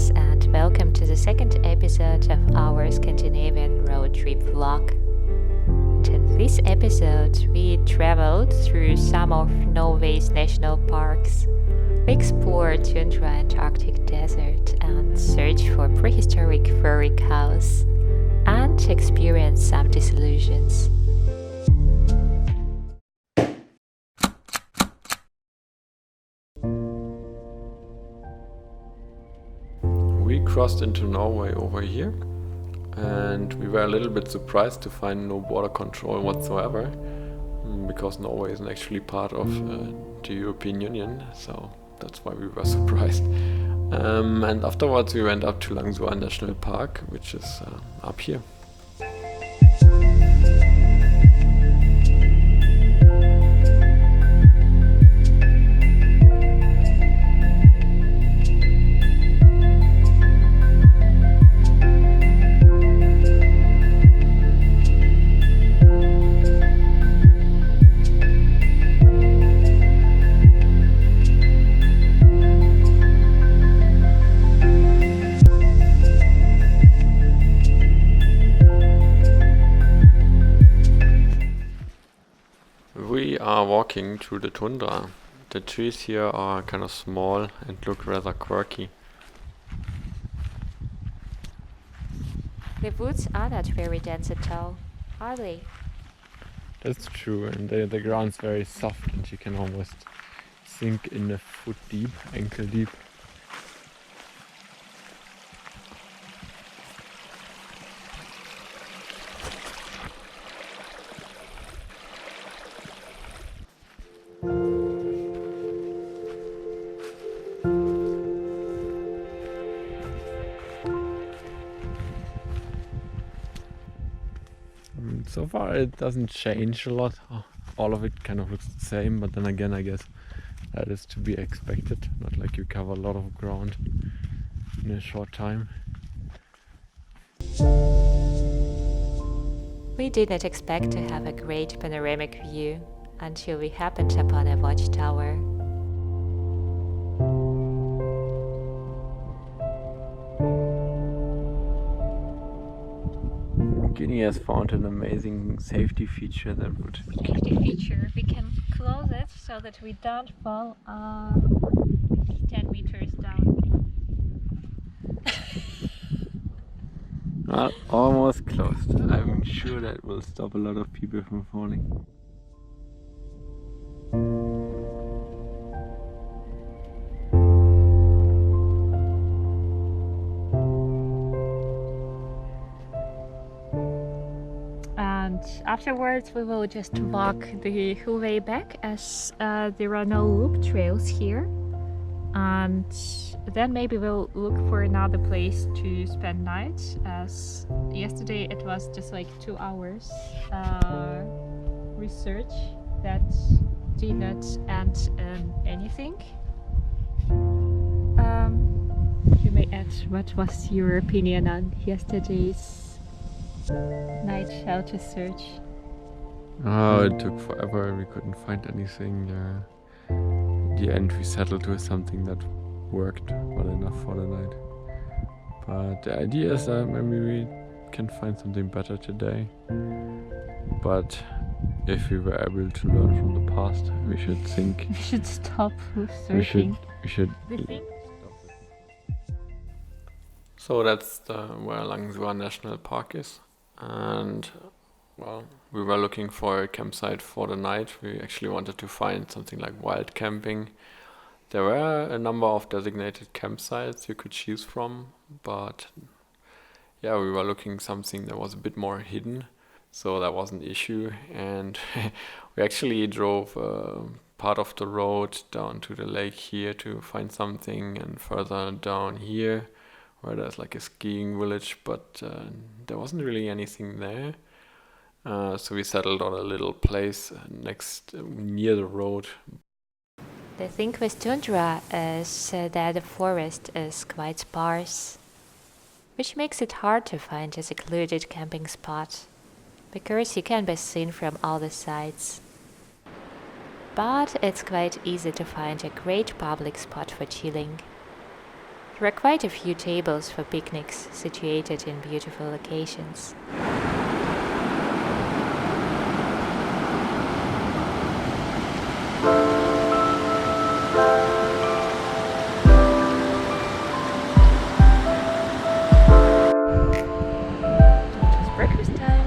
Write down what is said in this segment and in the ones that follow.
guys, and welcome to the second episode of our Scandinavian road trip vlog. In this episode, we traveled through some of Norway's national parks. We explored Tundra and Arctic desert and searched for prehistoric furry cows and experienced some disillusions. We crossed into Norway over here, and we were a little bit surprised to find no border control whatsoever, because Norway isn't actually part of the European Union, so that's why we were surprised. And afterwards we went up to Langsua National Park, which is up here. We are walking through the tundra. The trees here are kind of small and look rather quirky. The woods are not very dense at all, are they? That's true, and the ground's very soft and you can almost sink in a foot deep, ankle deep. So far it doesn't change a lot. All of it kind of looks the same, but then again I guess that is to be expected. Not like you cover a lot of ground in a short time. We did not expect to have a great panoramic view until we happened upon a watchtower. Guinea has found an amazing safety feature that would... Safety feature. We can close it so that we don't fall 10 meters down. Well, almost closed. I'm sure that will stop a lot of people from falling. And afterwards we will just walk the whole way back, as there are no loop trails here. And then maybe we'll look for another place to spend night, as yesterday it was just like 2 hours research that did not end in anything. You may add, what was your opinion on yesterday's night shelter search? Oh, it took forever. We couldn't find anything. In the end we settled with something that worked well enough for the night. But the idea is that maybe we can find something better today. But if we were able to learn from the past, we should think... We should stop searching. We should We think? So that's where Langsua National Park is. And well, we were looking for a campsite for the night. We actually wanted to find something like wild camping. There were a number of designated campsites you could choose from, but yeah, we were looking something that was a bit more hidden, so that was an issue. And we actually drove part of the road down to the lake here to find something, and further down here where there's like a skiing village, but there wasn't really anything there. So we settled on a little place near the road. The thing with Tundra is that the forest is quite sparse, which makes it hard to find a secluded camping spot, because you can be seen from all the sides. But it's quite easy to find a great public spot for chilling. There are quite a few tables for picnics situated in beautiful locations. It's breakfast time.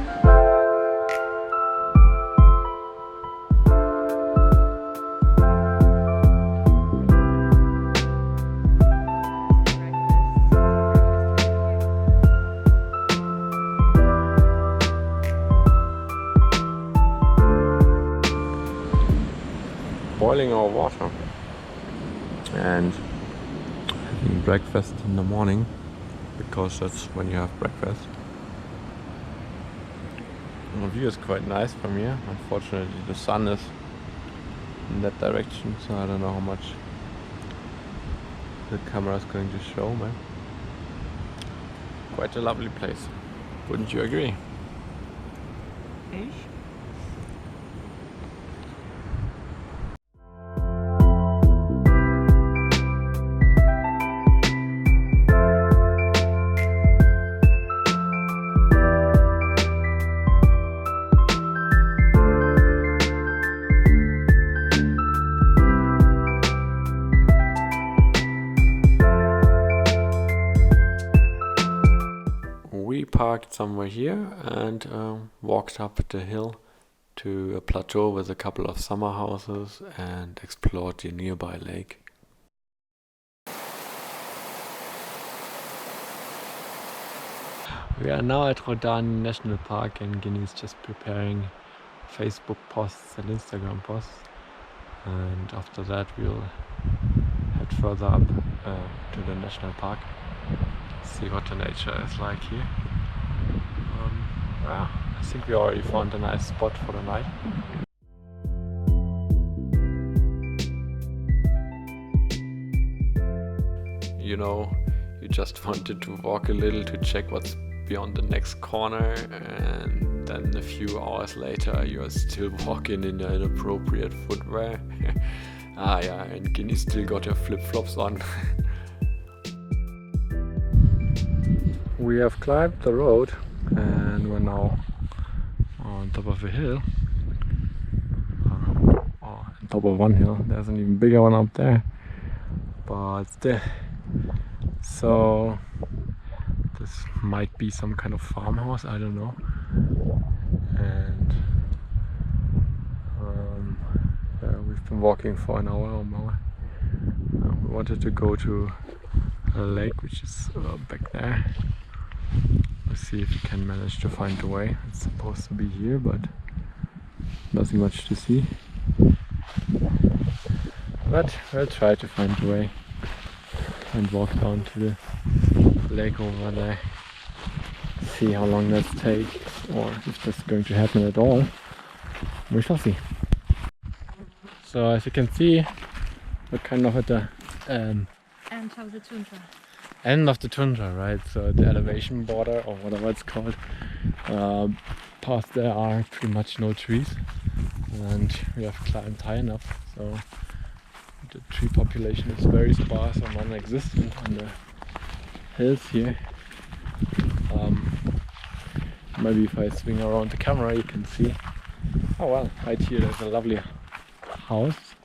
Boiling our water and having breakfast in the morning, because that's when you have breakfast. And the view is quite nice from here. Unfortunately the sun is in that direction, so I don't know how much the camera is going to show, man. Quite a lovely place, wouldn't you agree? We parked somewhere here and walked up the hill to a plateau with a couple of summer houses and explored the nearby lake. We are now at Rondane National Park and Guinea's just preparing Facebook posts and Instagram posts, and after that we'll head further up to the national park. See what the nature is like here. Yeah, I think we already found a nice spot for the night. You know, you just wanted to walk a little to check what's beyond the next corner, and then a few hours later you're still walking in inappropriate footwear. Ah yeah, and Guinea still got her flip-flops on. We have climbed the road and we're now on top of a hill. On top of one hill. There's an even bigger one up there. But still. So this might be some kind of farmhouse, I don't know. And yeah, we've been walking for an hour or more. We wanted to go to a lake which is back there. Let's see if we can manage to find the way. It's supposed to be here, but nothing much to see. But we'll try to find the way and walk down to the lake over there. See how long that takes, or if that's going to happen at all. We shall see. So as you can see, we're kind of at the And of the Tundra. end of the tundra, right? So the elevation border, or whatever it's called. Past there are pretty much no trees, and we have climbed high enough, so the tree population is very sparse or non-existent on the hills here. Maybe if I swing around the camera you can see. Oh well, right here there's a lovely house,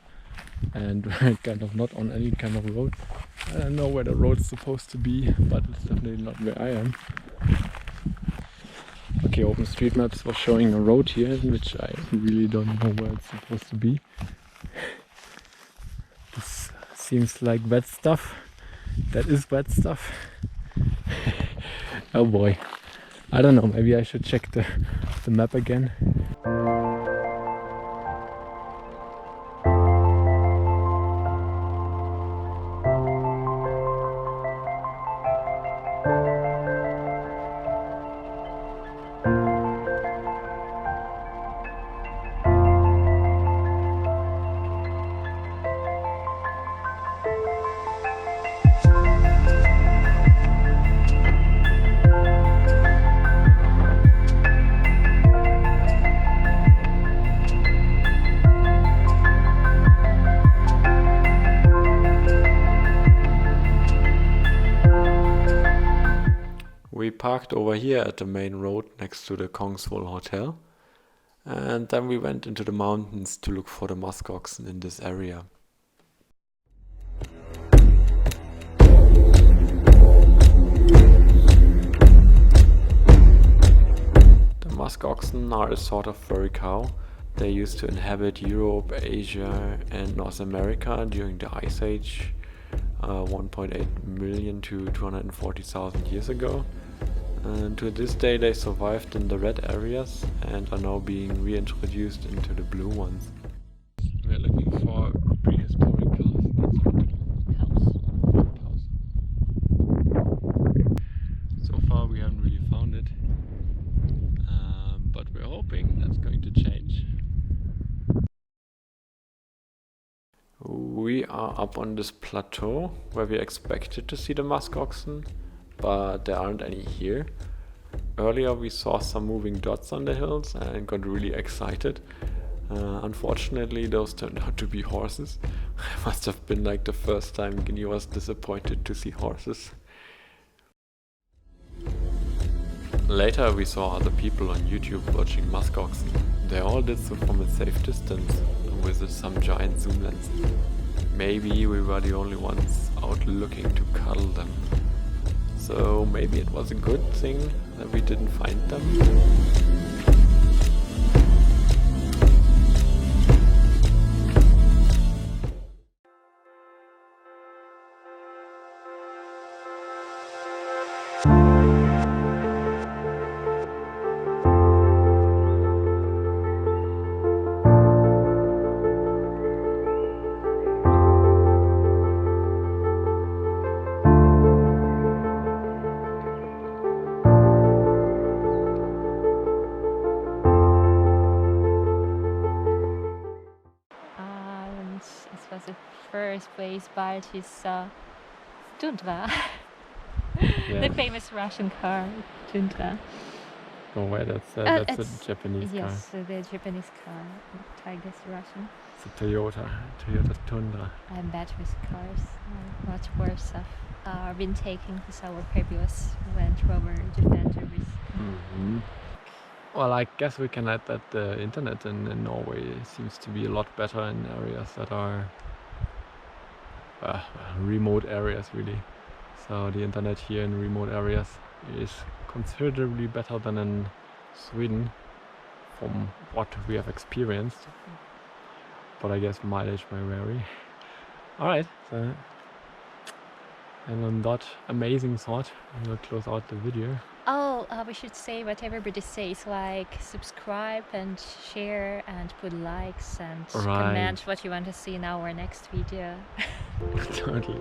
and we're kind of not on any kind of road. I don't know where the road's supposed to be, but it's definitely not where I am. Okay, OpenStreetMaps was showing a road here, which I really don't know where it's supposed to be. This seems like wet stuff. That is wet stuff. Oh boy. I don't know, maybe I should check the map again. We parked over here at the main road next to the Kongsvoll Hotel, and then we went into the mountains to look for the muskoxen in this area. The muskoxen are a sort of furry cow. They used to inhabit Europe, Asia and North America during the Ice Age, 1.8 million to 240,000 years ago. And to this day they survived in the red areas and are now being reintroduced into the blue ones. We're looking for prehistoric cows. Cows. So far we haven't really found it, but we're hoping that's going to change. We are up on this plateau where we expected to see the muskoxen, but there aren't any here. Earlier we saw some moving dots on the hills and got really excited. Unfortunately those turned out to be horses. It must have been like the first time Guinea was disappointed to see horses. Later we saw other people on YouTube watching muskoxen. They all did so from a safe distance with some giant zoom lenses. Maybe we were the only ones out looking to cuddle them. So maybe it was a good thing that we didn't find them. The first place but is Tundra. The famous Russian car, Tundra. Oh wait, that's a Japanese car. Yes, the Japanese car. I guess Russian. It's a Toyota Tundra. I'm bad with cars. Much worse I've been taking with our previous Land Rover Defender with. Well, I guess we can add that the internet in Norway seems to be a lot better in areas that are remote areas, really. So the internet here in remote areas is considerably better than in Sweden from what we have experienced. But I guess mileage may vary. Alright, so and on that amazing thought, we'll close out the video. Oh, we should say what everybody says, like subscribe and share and put likes and comment what you want to see in our next video. Totally.